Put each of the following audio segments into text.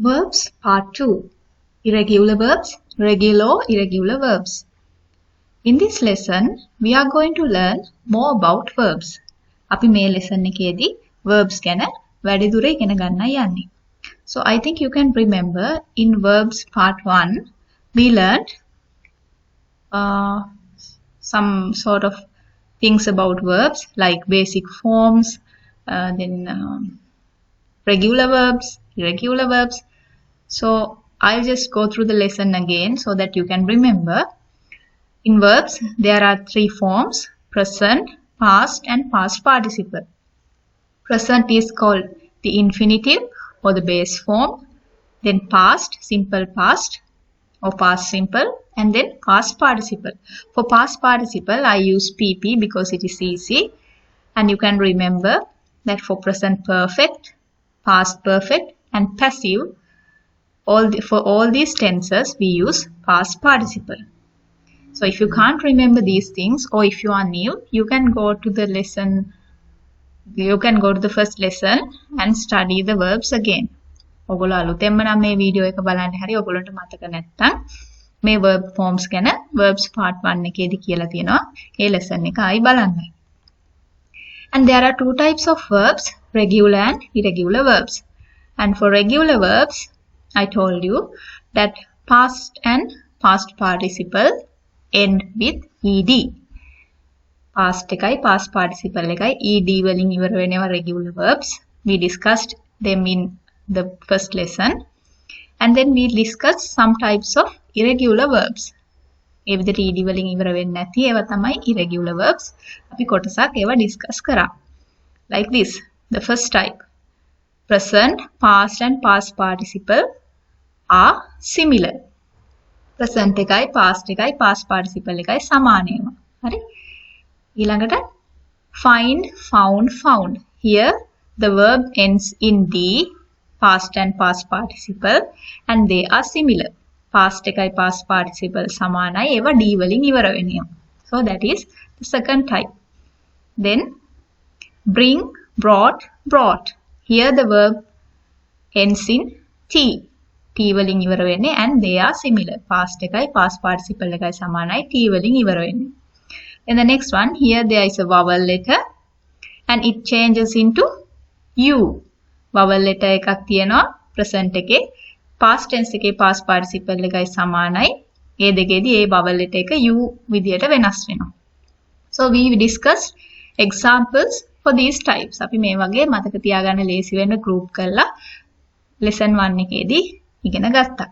Verbs Part 2. Irregular verbs, regular, irregular verbs. In this lesson, we are going to learn more about verbs. අපි මේ lesson එකේදී verbs ගැන වැඩිදුර ඉගෙන ගන්න යන්නේ. So I think you can remember in verbs part 1, we learned some sort of things about verbs like basic forms, then regular verbs, irregular verbs. So I'll just go through the lesson again so that you can remember. In verbs, there are three forms: present, past, and past participle. Present is called the infinitive or the base form. Then past, simple past or past simple. And then past participle. For past participle, I use PP because it is easy. And you can remember that for present perfect, past perfect, and passive, for all these tenses, we use past participle. So if you can't remember these things, or if you are new, you can go to the lesson. You can go to the first lesson and study the verbs again. ඔගොල්ලෝ අලුතෙන්ම නම් මේ video එක බලන්න හරි ඔයගොල්ලන්ට මතක නැත්නම් මේ verb forms ගැන verbs part 1 එකේදී කියලා තියෙනවා. ඒ lesson එක ආයි බලන්න. And there are two types of verbs, regular and irregular verbs. And for regular verbs, I told you that past and past participle end with ed. Past එකයි past participle එකයි ed වලින් ඉවර වෙනවා regular verbs. We discussed them in the first lesson. And then we discussed some types of irregular verbs. ඒ විදිහට ed වලින් ඉවර වෙන්නේ නැති ඒවා තමයි irregular verbs. අපි කොටසක් ඒවා discuss කරා. Like this. The first type. Present, past and past participle are similar. Present එකයි past එකයි past participle එකයි සමාන ඒවා. හරි? ඊළඟට find, found, found. Here the verb ends in d, past and past participle, and they are similar. Past එකයි past participle සමානයි. ඒවා d වලින් ඉවර වෙනවා. So that is the second type. Then bring, brought, brought. Here the verb ends in t. t වලින් ඉවර වෙන්නේ and they are similar. Past එකයි past participle එකයි සමානයි. t වලින් ඉවර වෙන්නේ. And the next one, here there is a vowel letter and it changes into u. Vowel letter එකක් තියෙනවා present එකේ. Past tense එකේ past participle එකයි සමානයි. ඒ දෙකේදී ඒ vowel letter එක u විදියට වෙනස් වෙනවා. So we discussed examples for these types. අපි මේ වගේ මතක තියාගන්න ලේසි වෙන group කරලා lesson 1 එකේදී ඉගෙන ගත්තා.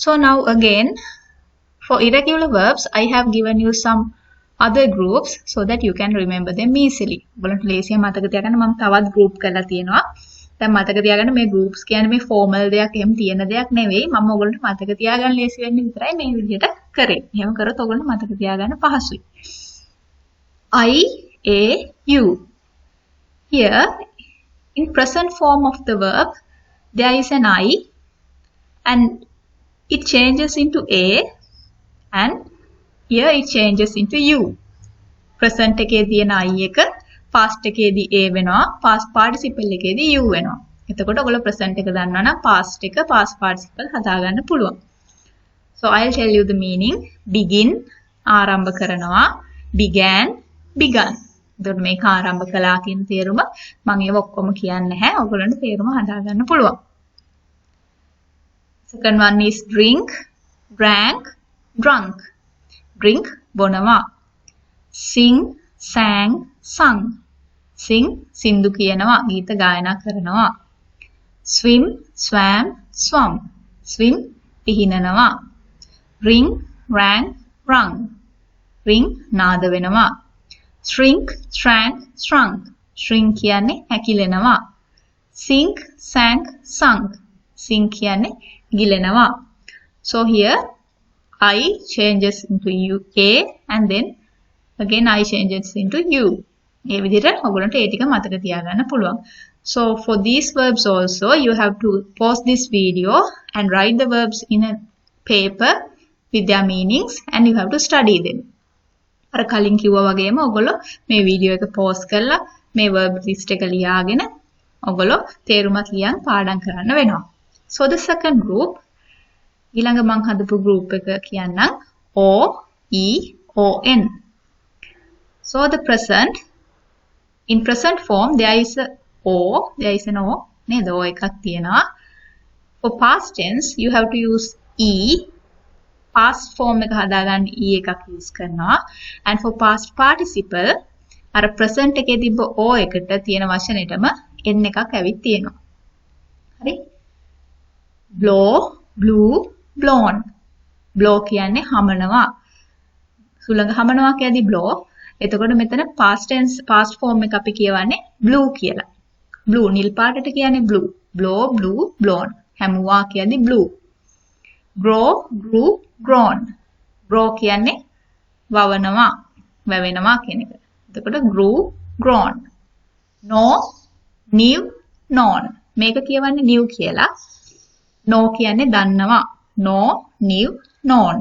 So now again, for irregular verbs, I have given you some other groups so that you can remember them easily. ඔයගොල්ලන්ට ලේසියෙන් මතක තියාගන්න මම තවත් group කරලා තියෙනවා. දැන් මතක තියාගන්න මේ groups කියන්නේ මේ formal දෙයක් එහෙම තියෙන දෙයක් නෙවෙයි. මම ඔයගොල්ලන්ට මතක තියාගන්න ලේසි වෙන්න විතරයි මේ විදිහට කරේ. එහෙම කරොත් ඔයගොල්ලන්ට මතක තියාගන්න පහසුයි. I, A, U. Here, in present form of the verb, there is an I and it changes into A and here it changes into U. Present එකේ තියෙන I එක past එකේදී A වෙනවා, past participle එකේදී U වෙනවා. එතකොට ඔයගොල්ලෝ present එක දන්නවා නම් past එක past participle හදාගන්න පුළුවන්. So I'll tell you the meaning. Begin, ආරම්භ කරනවා. Began, begun. එතකොට මේක ආරම්භ කළා කියන තේරුම මම ඒව ඔක්කොම කියන්නේ නැහැ. ඔයගොල්ලන්ට තේරුම හදාගන්න පුළුවන්. Second one is drink, drank, drunk. Drink, බොනවා. Sing, sang, sung. Sing, සින්දු කියනවා, ගීත ගායනා කරනවා. Swim, swam, swum. Swim, පිහිනනවා. Ring, rang, rung. Ring, නාද වෙනවා. Shrink, shrank, shrunk. Shrink කියන්නේ හැකිලෙනවා. Sink, sank, sunk. Sink කියන්නේ ගිලෙනවා. So here I changes into U, A, and then again I changes into U. ඒ විදිහට ඔයගොල්ලන්ට ඒ ටික මතක තියාගන්න පුළුවන්. So for these verbs also you have to pause this video and write the verbs in a paper with their meanings and you have to study them. අර කලින් කිව්වා වගේම ඔයගොල්ලෝ මේ වීඩියෝ එක pause කරලා මේ verb list එක ලියාගෙන ඔයගොල්ලෝ තේරුමත් ලියන් පාඩම් කරන්න වෙනවා. So the second group ඊළඟ මං හදපු group එක කියන්නම් O E O N. So the present, in present form there is a O, there is an O නේද? O එකක් තියෙනවා. For past tense you have to use E. Past form එක හදාගන්න E එකක් use කරනවා. And for past participle අර present එකේ තිබ්බ O එකට තියෙන වචනෙටම N එකක් ඇවිත් තියෙනවා. හරි? blow, blew, blown. blow කියන්නේ හමනවා. සුළඟ හමනවා කියදී blow. එතකොට මෙතන past tense past form එක අපි කියවන්නේ blew කියලා. blew නිල් පාටට කියන්නේ blew. blow, blew, blown. හැමුවා කියදී blew. grow, grew, grown. grow කියන්නේ වවනවා, වැවෙනවා කියන එක. එතකොට grew, grown. know, knew, known. මේක කියවන්නේ knew කියලා. know කියන්නේ දන්නවා. know, knew, known.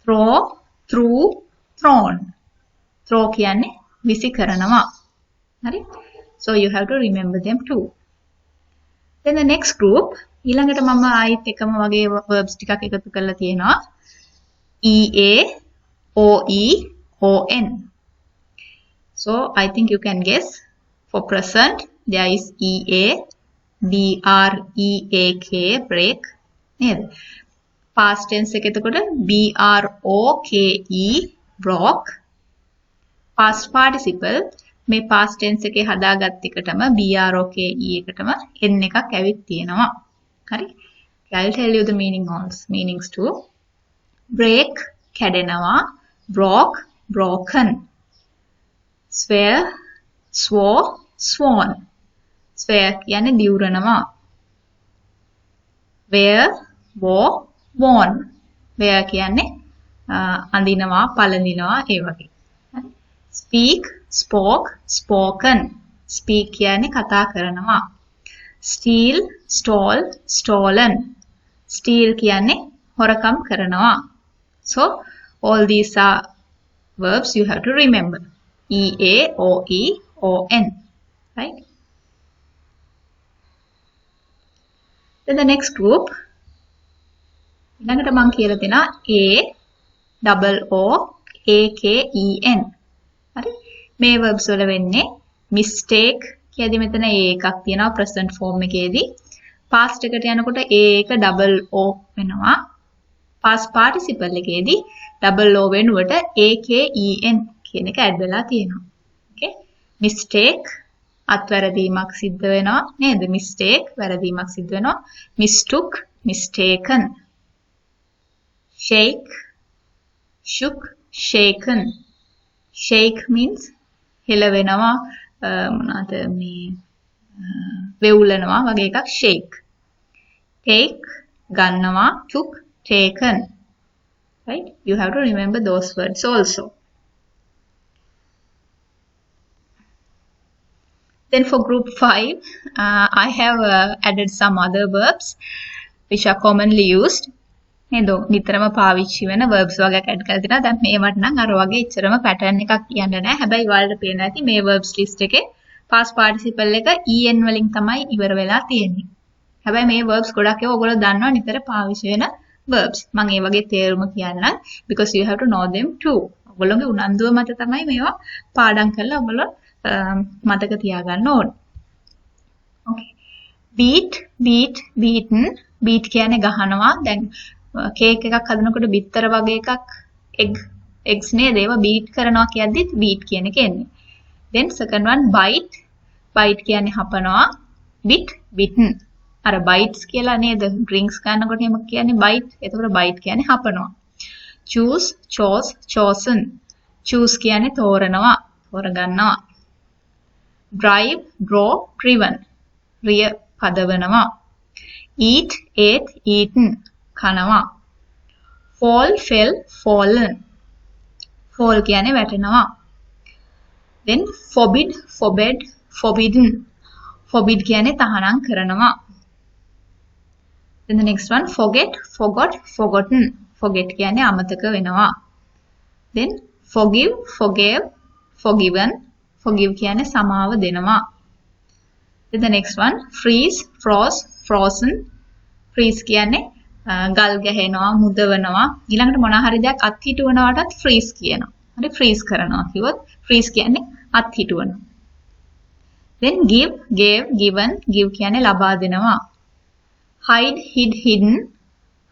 throw, threw, thrown. throw කියන්නේ විසි කරනවා. හරි? So you have to remember them too. Then the next group ඊළඟට මම ආයිත් එකම වගේ verbs ටිකක් එකතු කරලා තියෙනවා. EA, OE, ON. So I think you can guess. For present there is EA, BREAK, break. නේද? Past tense එක එතකොට BROKE, broke. Past participle මේ past tense එකේ හදාගත් එකටම BROKE එකටම N එකක් ඇවිත් තියෙනවා. හරි? I'll tell you the meanings too. break කැඩෙනවා, broke broken. swear swore sworn. swear කියන්නේ දිවුරනවා. wear wore worn. wear කියන්නේ අඳිනවා, පළඳිනවා ඒ වගේ. හරි? speak spoke spoken. speak කියන්නේ කතා කරනවා. steal stole stolen. steal කියන්නේ හොරකම් කරනවා. So all these are verbs you have to remember. EA, OE, ON. Right? Then the next group ඊළඟට මම කියලා දෙනවා A double O A K E N. හරි? මේ verbs වල වෙන්නේ mistake කියදී මෙතන A එකක් තියෙනවා present form එකේදී. past එකට යනකොට A එක double O වෙනවා. past participle එකේදී double O වෙනුවට A K E N කියන එක add වෙලා තියෙනවා. Okay? mistake අත්වැරදීමක් සිද්ධ වෙනවා නේද? mistake වැරදීමක් සිද්ධ වෙනවා. mistook mistaken. shake shook shaken. shake means හෙලවෙනවා මොනවාද මේ වෙවුලනවා වගේ එකක් shake. take ගන්නවා, took taken. Right? You have to remember those words also. Then for group 5 I have added some other verbs which are commonly used. නේද? නිතරම පාවිච්චි වෙන verbs වගේක් add කරලා තිනවා. දැන් මේවට නම් අර වගේ ඉච්චරම pattern එකක් කියන්න නෑ. හැබැයි ඔයාලට පේන්න ඇති මේ verbs list එකේ past participle එක en වලින් තමයි ඉවර වෙලා තියෙන්නේ. හැබැයි මේ verbs ගොඩක් ඒවා ඔයගොල්ලෝ දන්නවා නිතර පාවිච්චි වෙන verbs. මම ඒ වගේ තේරුම කියන්නම් because you have to know them too. ඔයගොල්ලෝගේ උනන්දුව මත තමයි මේවා පාඩම් කරලා ඔයගොල්ලෝ මතක තියාගන්න ඕනේ. Okay. beat beat beaten. beat කියන්නේ ගහනවා. දැන් කේක් එකක් හදනකොට බිත්තර වගේ එකක් eggs නේද? ඒවා beat කරනවා කියද්දිත් beat කියන එක එන්නේ. then second one bite. bite කියන්නේ හපනවා. bit bitten. අර bites කියලා නේද? drinks ගන්නකොට එහෙම කියන්නේ bite. එතකොට bite කියන්නේ හපනවා. choose chose chosen. choose කියන්නේ තෝරනවා, තෝරගන්නවා. drive draw driven. රිය පදවනවා. eat ate eaten. කනවා. fall fell fallen. fall කියන්නේ වැටෙනවා. then forbid forbade forbidden. forbid කියන්නේ තහනම් කරනවා. then the next one forget forgot forgotten. forget කියන්නේ අමතක වෙනවා. then forgive forgave forgiven. forgive කියන්නේ සමාව දෙනවා. then the next one freeze froze frozen. freeze කියන්නේ ගල් ගැහෙනවා, මුදවනවා. ඊළඟට මොනවා හරි දෙයක් අත්හිටුවනවටත් freeze කියනවා. හරි freeze කරනවා කිව්වොත් freeze කියන්නේ අත්හිටුවනවා. then give, gave, given, give කියන්නේ ලබා දෙනවා. hide, hid, hidden,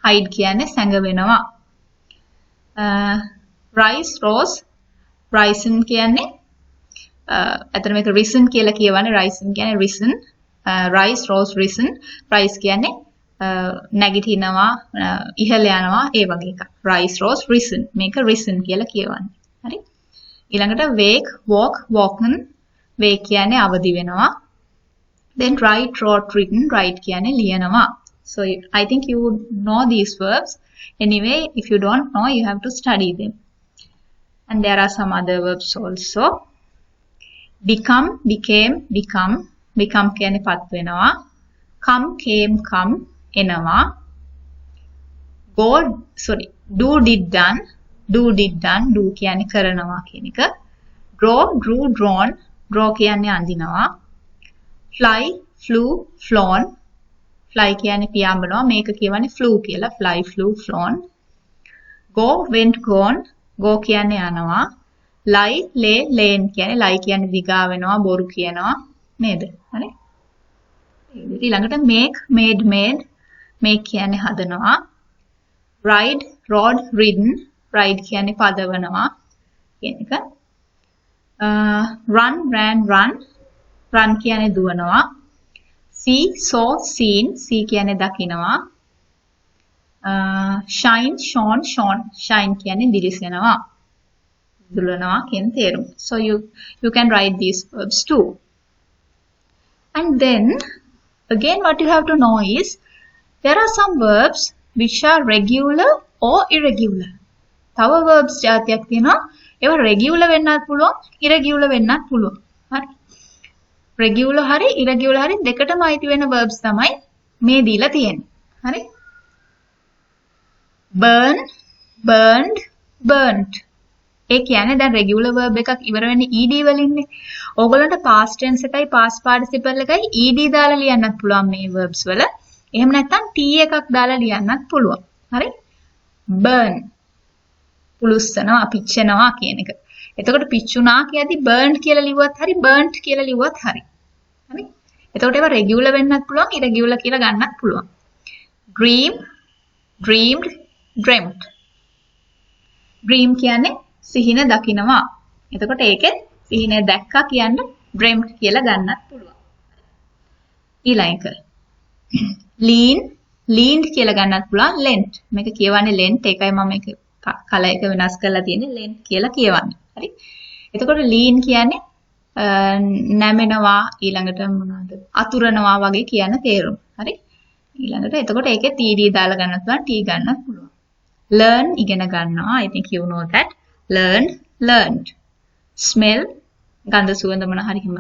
hide කියන්නේ සැඟවෙනවා. rise, rose, risen කියන්නේ අතන මේක risen කියලා කියවනේ. risen කියන්නේ risen, rise, rose, risen. rise කියන්නේ නැගිටිනවා, ඉහළ යනවා, ඒ වගේ එකක්. rise, rose, risen. මේක risen කියලා කියවන්නේ. හරි. ඊළඟට wake, walk, woken. wake කියන්නේ අවදි වෙනවා. then write, wrote, written. write කියන්නේ ලියනවා. so I think you would know these verbs. Anyway, if you don't know, you have to study them. And there are some other verbs also. become, became, become. become කියන්නේ පත් වෙනවා. come, came, come. එනවා. go, sorry, do, did, done. do, did, done. do කියන්නේ කරනවා කියන එක. draw, drew, drawn. draw කියන්නේ අඳිනවා. fly, flew, flown. fly කියන්නේ පියාඹනවා. මේක කියවන්නේ flew කියලා. fly, flew, flown. go, went, gone. go කියන්නේ යනවා. lie, lay, lain කියන්නේ lie කියන්නේ දිගා වෙනවා, බොරු කියනවා නේද? හරි. ඊළඟට make, made, made. make කියන්නේ හදනවා. ride, rode, ridden. ride කියන්නේ පදවනවා කියන එක. run, ran, run. run කියන්නේ දුවනවා. see, saw, seen. see කියන්නේ දකිනවා. shine, shone, shone. shine කියන්නේ දිලිසෙනවා. දුලනවා කියන තේරුම. so you can write these verbs too. And then again what you have to know is there are some verbs which are regular or irregular. තව verbs જાතියක් තියෙනවා. ඒවා regular වෙන්නත් පුළුවන්, irregular වෙන්නත් පුළුවන්. හරි. regular හරි irregular හරි දෙකටම අයිති වෙන verbs තමයි මේ දීලා තියෙන්නේ. හරි. burn, burned, burnt. ඒ කියන්නේ දැන් regular verb එකක් ඉවර වෙන්නේ ed වලින්නේ. ඕගොල්ලන්ට past tense එකයි past participle එකයි ed දාලා ලියන්නත් පුළුවන් මේ verbs වල. එහෙම නැත්නම් t එකක් දාලා ලියන්නත් පුළුවන්. හරි? burn. පුලුස්සනවා, පිච්චෙනවා කියන එක. එතකොට පිච්චුණා කියද්දි burned කියලා ලිව්වත් හරි, burnt කියලා ලිව්වත් හරි. හරි? එතකොට ඒවා regular වෙන්නත් පුළුවන්, irregular කියලා ගන්නත් පුළුවන්. dream, dreamed, dreamt. dream කියන්නේ සිහින දකිනවා. එතකොට ඒකෙත් සිහිනේ දැක්කා කියන්න dreamt කියලා ගන්නත් පුළුවන්. ඊළඟ එක. lean, leaned කියලා ගන්නත් පුළුවන්. lent. මේක කියවන්නේ lent. ඒකයි මම මේක කල එක වෙනස් කරලා තියෙන්නේ lent කියලා කියවන්නේ. හරි. එතකොට lean කියන්නේ නැමෙනවා, ඊළඟට මොනවද? අතුරනවා වගේ කියන තේරුම. හරි. ඊළඟට එතකොට ඒකේ td දාලා ගන්නත් පුළුවන්, t ගන්නත් පුළුවන්. learn ඉගෙන ගන්නවා. I think you know that. learned, learned. smell ගඳ සුවඳ මොන හරි හිම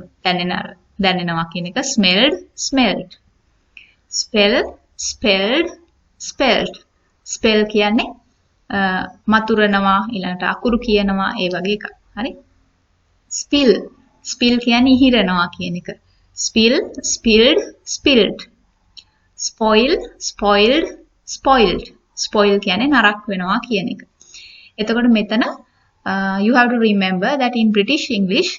දැනෙනවා කියන එක. smelled, smelled. spell, spelled, spelled. spell කියන්නේ මතුරනවා, ඊළඟට අකුරු කියනවා, ඒ වගේ එකක්. හරි. spill, spill කියන්නේ ඉහිරනවා කියන එක. spill, spilled, spilled. spoil, spoiled, spoiled. spoil කියන්නේ නරක වෙනවා කියන එක. එතකොට මෙතන you have to remember that in British English,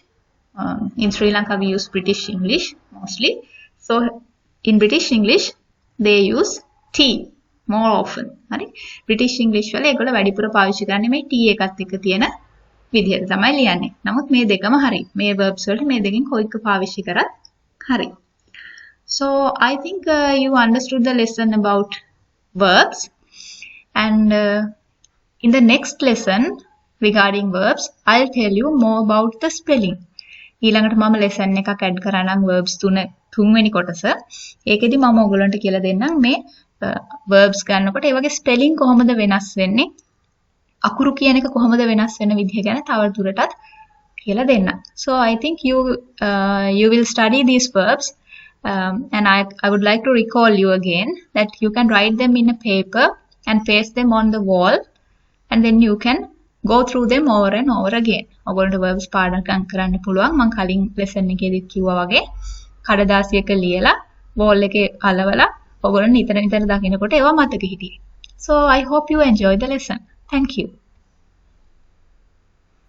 in Sri Lanka we use British English mostly. So in British English they use T more often. හරි. British English වල ඒගොල්ලෝ වැඩිපුර පාවිච්චි කරන්නේ මේ T එකත් එක්ක තියෙන විදිහට තමයි ලියන්නේ. නමුත් මේ දෙකම හරි. මේ verbs වලට මේ දෙකෙන් කොයි එක පාවිච්චි කරත් හරි. So I think you understood the lesson about verbs, and in the next lesson regarding verbs I'll tell you more about the spelling. ඊළඟට මම lesson එකක් add කරනම් verbs තුන්වෙනි කොටස. ඒකෙදි මම ඔයගොල්ලන්ට කියලා දෙන්නම් මේ verbs ගන්නකොට ඒ වගේ spelling කොහොමද වෙනස් වෙන්නේ, අකුරු කියන එක කොහොමද වෙනස් වෙන විදිහ ගැන තව දුරටත් කියලා දෙන්නම්. So I think you will study these verbs, and I would like to recall you again that you can write them in a paper and paste them on the wall, and then you can go through them over and over again. ඔයගොල්ලන්ට verbs පාඩම් කරන්න පුළුවන්. මම කලින් lesson එකේදීත් කිව්වා වගේ කඩදාසියක ලියලා wall එකේ අලවලා ඔයගොල්ලෝ නිතර නිතර දකිනකොට ඒවා මතක හිටියේ. So I hope you enjoy the lesson. Thank you.